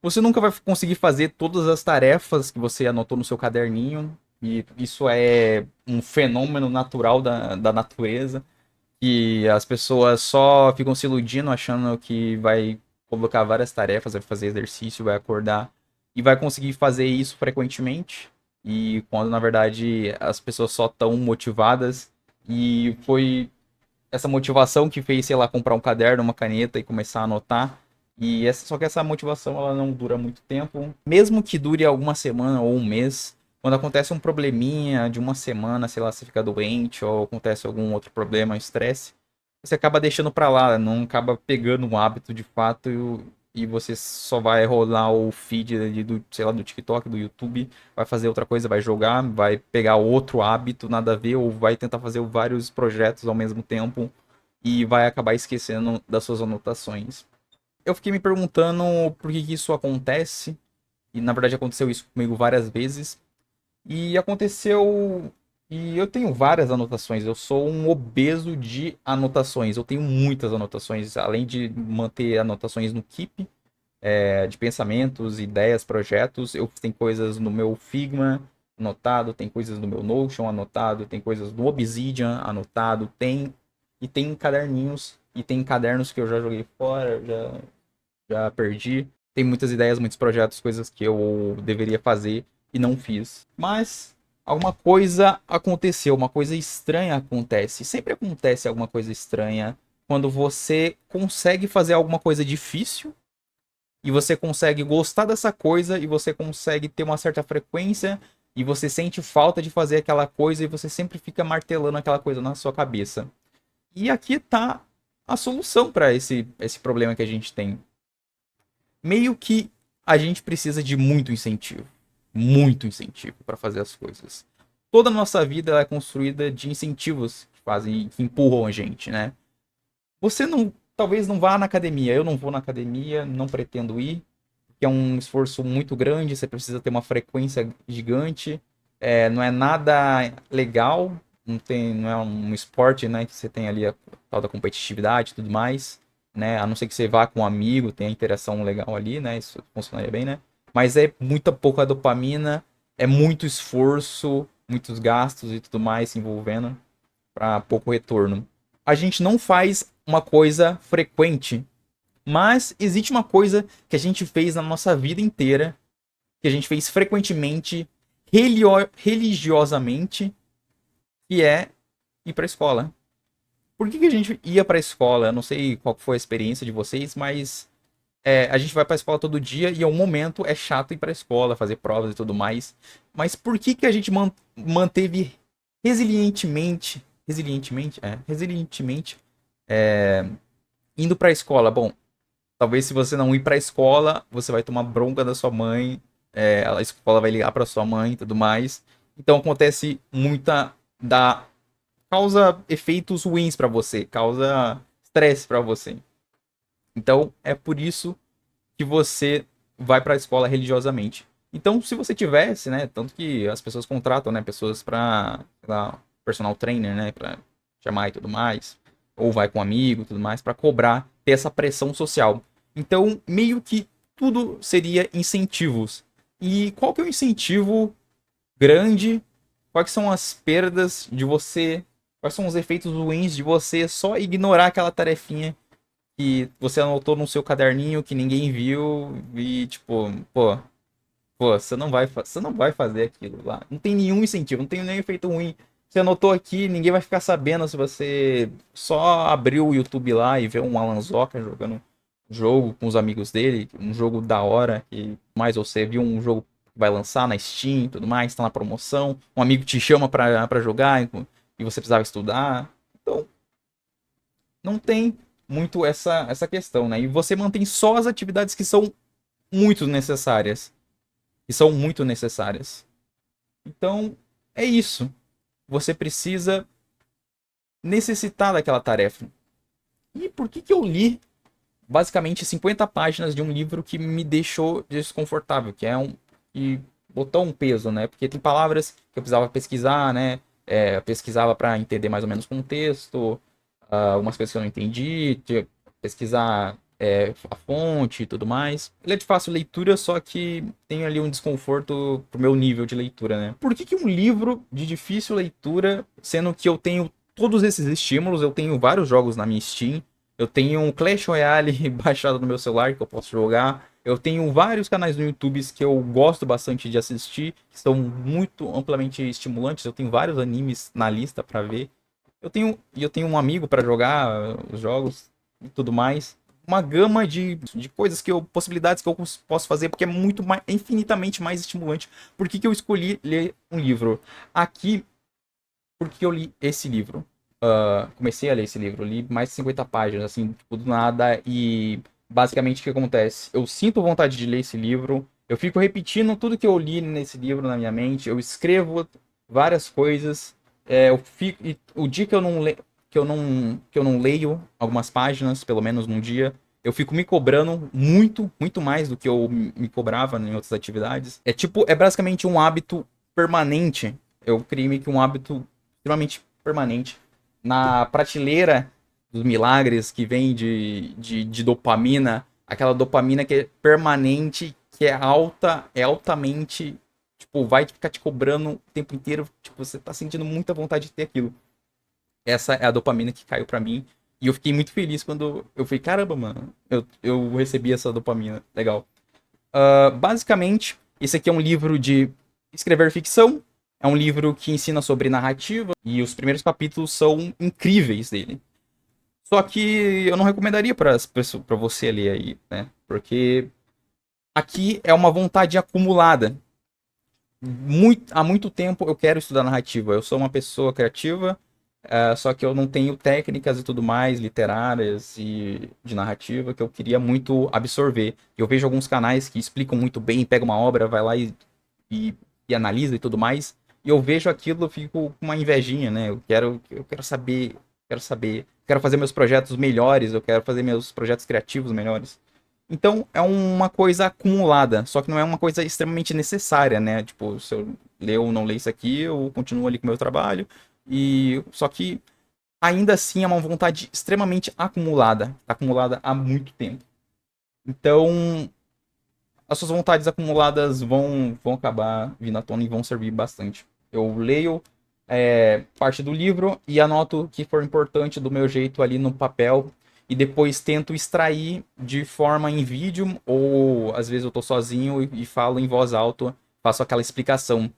Você nunca vai conseguir fazer todas as tarefas que você anotou no seu caderninho. E isso é um fenômeno natural da natureza. E as pessoas só ficam se iludindo, achando que vai colocar várias tarefas, vai fazer exercício, vai acordar e vai conseguir fazer isso frequentemente. E quando na verdade as pessoas só estão motivadas e foi essa motivação que fez, sei lá, comprar um caderno, uma caneta e começar a anotar. Só que essa motivação ela não dura muito tempo. Mesmo que dure alguma semana ou um mês, quando acontece um probleminha de uma semana, sei lá, você fica doente ou acontece algum outro problema, estresse, você acaba deixando pra lá, não acaba pegando um hábito de fato e você só vai rolar o feed do, sei lá, do TikTok, do YouTube, vai fazer outra coisa, vai jogar, vai pegar outro hábito, nada a ver, ou vai tentar fazer vários projetos ao mesmo tempo e vai acabar esquecendo das suas anotações. Eu fiquei me perguntando por que isso acontece, e na verdade aconteceu isso comigo várias vezes, e aconteceu. E eu tenho várias anotações. Eu sou um obeso de anotações. Eu tenho muitas anotações, além de manter anotações no Keep, de pensamentos, ideias, projetos. Eu tenho coisas no meu Figma anotado, tem coisas no meu Notion anotado, tem coisas no Obsidian anotado, tem caderninhos e tem cadernos que eu já joguei fora, já perdi. Tem muitas ideias, muitos projetos, coisas que eu deveria fazer e não fiz. Mas alguma coisa aconteceu, uma coisa estranha acontece. Sempre acontece alguma coisa estranha quando você consegue fazer alguma coisa difícil e você consegue gostar dessa coisa e você consegue ter uma certa frequência e você sente falta de fazer aquela coisa e você sempre fica martelando aquela coisa na sua cabeça. E aqui tá a solução para esse problema que a gente tem. Meio que a gente precisa de muito incentivo para fazer as coisas. Toda a nossa vida ela é construída de incentivos que fazem, que empurram a gente, né? Você não, talvez não vá na academia. Eu não vou na academia, não pretendo ir, porque é um esforço muito grande. Você precisa ter uma frequência gigante. Não é nada legal, não é um esporte, né? Que você tem ali a tal da competitividade e tudo mais, né? A não ser que você vá com um amigo, tenha interação legal ali, né? Isso funcionaria bem, né? Mas é muita pouca dopamina, é muito esforço, muitos gastos e tudo mais se envolvendo para pouco retorno. A gente não faz uma coisa frequente, mas existe uma coisa que a gente fez na nossa vida inteira, que a gente fez frequentemente, religiosamente, que é ir para a escola. Por que a gente ia para a escola? Eu não sei qual foi a experiência de vocês, mas a gente vai para a escola todo dia e ao momento é chato ir para a escola, fazer provas e tudo mais. Mas por que a gente manteve resilientemente indo para a escola? Bom, talvez se você não ir para a escola, você vai tomar bronca da sua mãe, a escola vai ligar para sua mãe e tudo mais. Então acontece muita da causa efeitos ruins para você, causa estresse para você. Então é por isso que você vai para a escola religiosamente. Então, se você tivesse, né, tanto que as pessoas contratam, né, pessoas para personal trainer, né, para chamar e tudo mais, ou vai com um amigo e tudo mais para cobrar, ter essa pressão social. Então, meio que tudo seria incentivos. E qual que é o incentivo grande? Quais são as perdas de você? Quais são os efeitos ruins de você só ignorar aquela tarefinha que você anotou no seu caderninho que ninguém viu e tipo, pô, você não vai fazer aquilo lá. Não tem nenhum incentivo, não tem nenhum efeito ruim. Você anotou aqui, ninguém vai ficar sabendo se você só abriu o YouTube lá e vê um Alan Zoca jogando jogo com os amigos dele, um jogo da hora e mais você viu um jogo que vai lançar na Steam, e tudo mais, tá na promoção, um amigo te chama pra jogar e você precisava estudar. Então, não tem muito essa questão, né? E você mantém só as atividades que são muito necessárias. Que são muito necessárias. Então, é isso. Você precisa necessitar daquela tarefa. E por que eu li basicamente 50 páginas de um livro que me deixou desconfortável, que é um que botou um peso, né? Porque tem palavras que eu precisava pesquisar, né? Eu pesquisava para entender mais ou menos o contexto, algumas coisas que eu não entendi, pesquisar a fonte e tudo mais. Ele é de fácil leitura, só que tem ali um desconforto pro meu nível de leitura, né? Por que que um livro de difícil leitura, sendo que eu tenho todos esses estímulos, eu tenho vários jogos na minha Steam, eu tenho um Clash Royale baixado no meu celular que eu posso jogar, eu tenho vários canais no YouTube que eu gosto bastante de assistir, que são muito amplamente estimulantes, eu tenho vários animes na lista pra ver. Eu tenho um amigo pra jogar os jogos e tudo mais, uma gama de coisas possibilidades que eu posso fazer, porque é muito mais, é infinitamente mais estimulante. Por que que eu escolhi ler um livro? Aqui, porque eu li esse livro. Comecei a ler esse livro, li mais de 50 páginas, assim, tipo, do nada, e basicamente o que acontece? Eu sinto vontade de ler esse livro, eu fico repetindo tudo que eu li nesse livro na minha mente, eu escrevo várias coisas, eu fico, e o dia que eu não, que eu não leio algumas páginas, pelo menos num dia, eu fico me cobrando muito, muito mais do que eu me cobrava em outras atividades. É basicamente um hábito permanente. Eu criei meio que um hábito extremamente permanente na prateleira dos milagres que vem de dopamina, aquela dopamina que é permanente, que é alta, é altamente, tipo, vai ficar te cobrando o tempo inteiro, tipo, você tá sentindo muita vontade de ter aquilo. Essa é a dopamina que caiu pra mim. E eu fiquei muito feliz quando eu falei, caramba, mano, eu recebi essa dopamina. Legal. Basicamente, esse aqui é um livro de escrever ficção. É um livro que ensina sobre narrativa. E os primeiros capítulos são incríveis dele. Só que eu não recomendaria para você ler aí, né? Porque aqui é uma vontade acumulada. Há muito tempo eu quero estudar narrativa. Eu sou uma pessoa criativa, só que eu não tenho técnicas e tudo mais, literárias e de narrativa, que eu queria muito absorver. Eu vejo alguns canais que explicam muito bem, pega uma obra, vai lá e, e analisa e tudo mais. E eu vejo aquilo, eu fico com uma invejinha, né? Eu quero saber, quero fazer meus projetos melhores, eu quero fazer meus projetos criativos melhores. Então é uma coisa acumulada, só que não é uma coisa extremamente necessária, né? Tipo, se eu ler ou não ler isso aqui, eu continuo ali com o meu trabalho. E só que ainda assim é uma vontade extremamente acumulada, tá acumulada há muito tempo. Então, as suas vontades acumuladas vão acabar vindo à tona e vão servir bastante. Eu leio parte do livro e anoto o que for importante do meu jeito ali no papel e depois tento extrair de forma em vídeo ou às vezes eu tô sozinho e falo em voz alta, faço aquela explicação.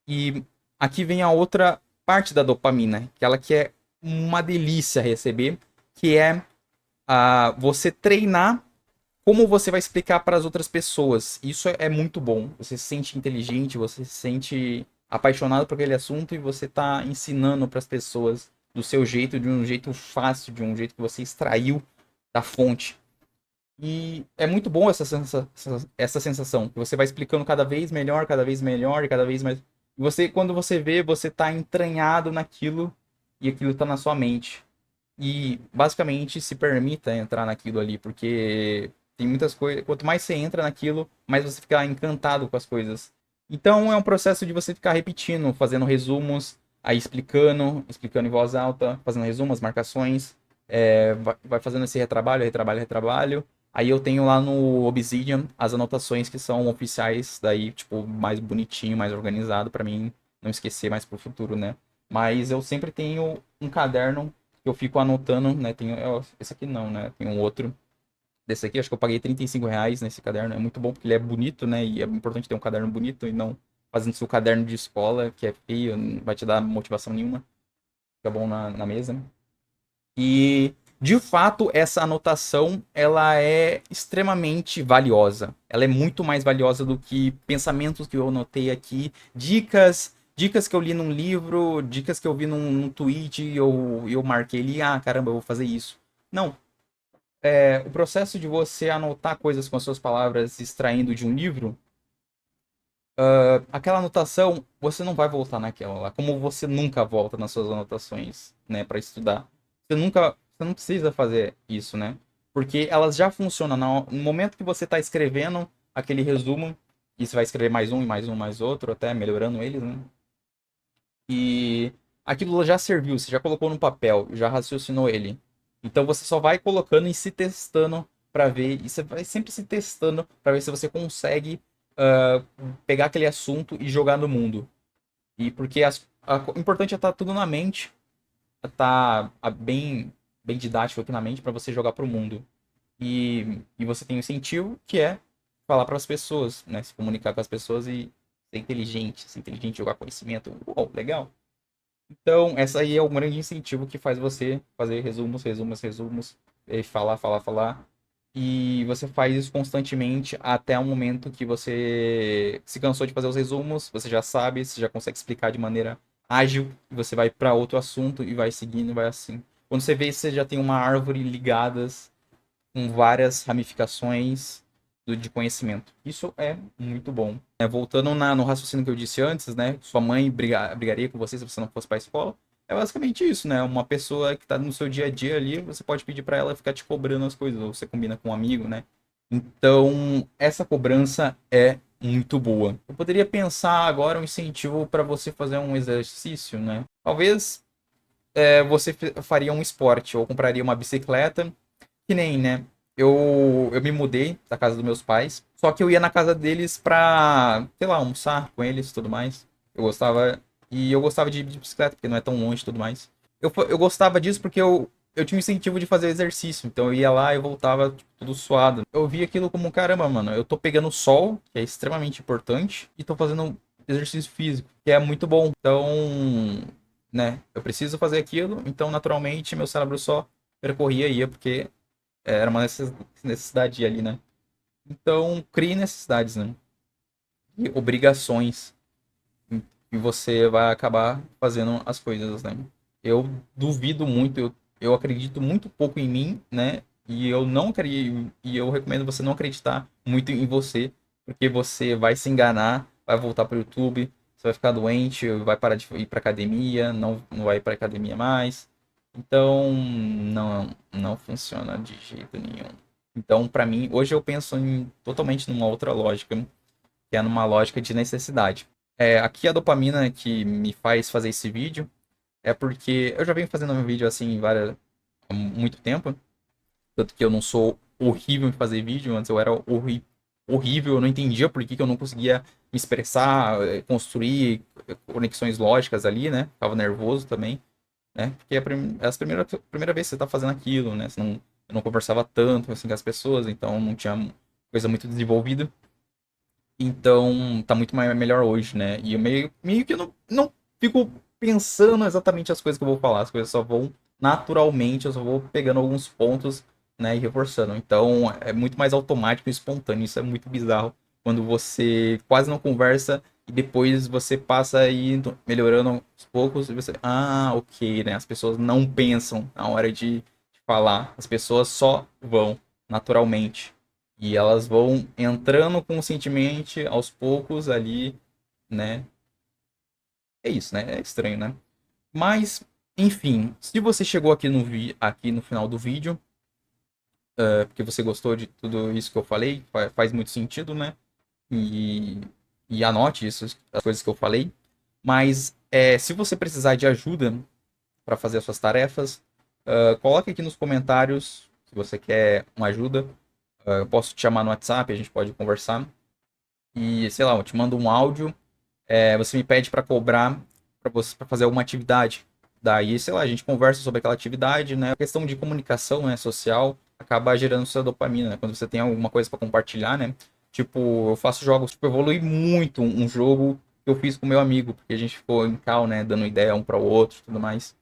E aqui vem a outra parte da dopamina, que ela que é uma delícia receber, que é você treinar como você vai explicar para as outras pessoas. Isso é muito bom. Você se sente inteligente, você se sente apaixonado por aquele assunto e você está ensinando para as pessoas do seu jeito, de um jeito fácil, de um jeito que você extraiu da fonte. E é muito bom essa sensação, que você vai explicando cada vez melhor e cada vez mais. E você, quando você vê, você está entranhado naquilo e aquilo está na sua mente. E basicamente se permita entrar naquilo ali, porque tem muitas coisas. Quanto mais você entra naquilo, mais você fica encantado com as coisas. Então é um processo de você ficar repetindo, fazendo resumos, aí explicando em voz alta, fazendo resumos, marcações, vai fazendo esse retrabalho, retrabalho, retrabalho. Aí eu tenho lá no Obsidian as anotações que são oficiais, daí, tipo, mais bonitinho, mais organizado, pra mim não esquecer mais pro futuro, né? Mas eu sempre tenho um caderno que eu fico anotando, né? Esse aqui não, né? Tem um outro. Desse aqui, acho que eu paguei R$ 35 nesse caderno. É muito bom porque ele é bonito, né? E é importante ter um caderno bonito e não fazendo seu caderno de escola, que é feio, não vai te dar motivação nenhuma. Fica bom na mesa. E, de fato, essa anotação, ela é extremamente valiosa. Ela é muito mais valiosa do que pensamentos que eu anotei aqui, dicas que eu li num livro, dicas que eu vi num tweet e eu marquei ali, caramba, eu vou fazer isso. Não, o processo de você anotar coisas com as suas palavras extraindo de um livro, aquela anotação, você não vai voltar naquela lá, como você nunca volta nas suas anotações, né, para estudar. Você não precisa fazer isso, né? Porque elas já funcionam no momento que você está escrevendo aquele resumo, e você vai escrever mais um e mais um, mais outro, até melhorando eles, né? E aquilo já serviu, você já colocou no papel, já raciocinou ele. Então você só vai colocando e se testando para ver, e você vai sempre se testando para ver se você consegue pegar aquele assunto e jogar no mundo. E porque o importante é estar tudo na mente, tá bem didático aqui na mente para você jogar pro mundo. E você tem um incentivo que é falar para as pessoas, né? Se comunicar com as pessoas e ser inteligente, jogar conhecimento. Uou, legal. Então, essa aí é o grande incentivo que faz você fazer resumos, e falar. E você faz isso constantemente até o momento que você se cansou de fazer os resumos, você já sabe, você já consegue explicar de maneira ágil, e você vai para outro assunto e vai seguindo, vai assim. Quando você vê, você já tem uma árvore ligadas com várias ramificações de conhecimento. Isso é muito bom. Voltando no raciocínio que eu disse antes, né? Sua mãe brigaria com você se você não fosse para a escola. É basicamente isso, né? Uma pessoa que está no seu dia a dia ali, você pode pedir para ela ficar te cobrando as coisas, ou você combina com um amigo, né? Então, essa cobrança é muito boa. Eu poderia pensar agora um incentivo para você fazer um exercício, né? Talvez você faria um esporte, ou compraria uma bicicleta que nem, né? Eu me mudei da casa dos meus pais, só que eu ia na casa deles pra, sei lá, almoçar com eles e tudo mais. Eu gostava. E eu gostava de ir de bicicleta, porque não é tão longe e tudo mais. Eu gostava disso porque eu tinha um incentivo de fazer exercício. Então eu ia lá e voltava tipo, tudo suado. Eu via aquilo como, caramba, mano, eu tô pegando sol, que é extremamente importante, e tô fazendo exercício físico, que é muito bom. Então, né, eu preciso fazer aquilo, então naturalmente meu cérebro só percorria e ia, porque era uma necessidade ali, né? Então, crie necessidades, né? E obrigações. E você vai acabar fazendo as coisas, né? Eu duvido muito, eu acredito muito pouco em mim, né? E eu não acredito, e eu recomendo você não acreditar muito em você, porque você vai se enganar, vai voltar para o YouTube, você vai ficar doente, vai parar de ir para academia, não vai para academia mais. Então, não funciona de jeito nenhum. Então, para mim, hoje eu penso totalmente numa outra lógica, que é numa lógica de necessidade. Aqui a dopamina que me faz fazer esse vídeo é porque eu já venho fazendo um vídeo assim há muito tempo, tanto que eu não sou horrível em fazer vídeo, antes eu era horrível, eu não entendia por que, que eu não conseguia me expressar, construir conexões lógicas ali, né? Ficava nervoso também, né? Porque primeira vez que você tá fazendo aquilo, né? Eu não conversava tanto assim com as pessoas, então não tinha coisa muito desenvolvida. Então tá muito melhor hoje, né? E eu meio que eu não fico pensando exatamente as coisas que eu vou falar, as coisas só vão naturalmente, eu só vou pegando alguns pontos, né, e reforçando. Então é muito mais automático e espontâneo, isso é muito bizarro. Quando você quase não conversa e depois você passa aí melhorando aos poucos e você, ok, né? As pessoas não pensam na hora de falar, as pessoas só vão naturalmente. E elas vão entrando conscientemente aos poucos ali, né? É isso, né? É estranho, né? Mas, enfim, se você chegou aqui no final do vídeo, porque você gostou de tudo isso que eu falei, faz muito sentido, né? E, e anote isso, as coisas que eu falei. Mas se você precisar de ajuda para fazer as suas tarefas, coloque aqui nos comentários se você quer uma ajuda. Eu posso te chamar no WhatsApp, a gente pode conversar. E, sei lá, eu te mando um áudio, você me pede para cobrar para você para fazer alguma atividade. Daí, sei lá, a gente conversa sobre aquela atividade, né? A questão de comunicação, né, social, acaba gerando sua dopamina, né? Quando você tem alguma coisa para compartilhar, né? Tipo, eu faço jogos, tipo, eu evolui muito um jogo que eu fiz com meu amigo, porque a gente ficou em call, né, dando ideia um para o outro, e tudo mais.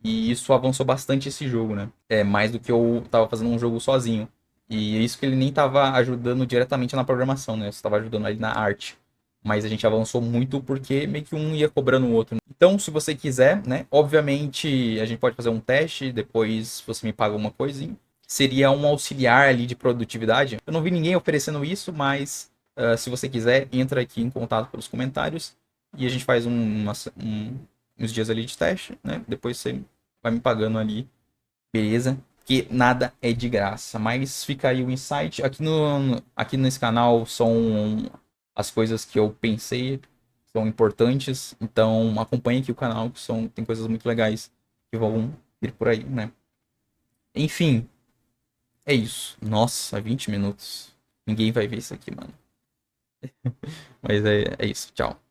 E isso avançou bastante esse jogo, né? Mais do que eu tava fazendo um jogo sozinho. E é isso que ele nem tava ajudando diretamente na programação, né? Você tava ajudando ali na arte. Mas a gente avançou muito porque meio que um ia cobrando o outro. Então, se você quiser, né? Obviamente, a gente pode fazer um teste, depois você me paga uma coisinha. Seria um auxiliar ali de produtividade. Eu não vi ninguém oferecendo isso, mas se você quiser, entra aqui em contato pelos comentários e a gente faz uns dias ali de teste, né? Depois você vai me pagando ali, beleza? Que nada é de graça. Mas fica aí o insight. Aqui nesse canal são as coisas que eu pensei, são importantes. Então acompanhe aqui o canal, que tem coisas muito legais que vão vir por aí, né? Enfim, É isso. Nossa, 20 minutos. Ninguém vai ver isso aqui, mano. Mas é isso. Tchau.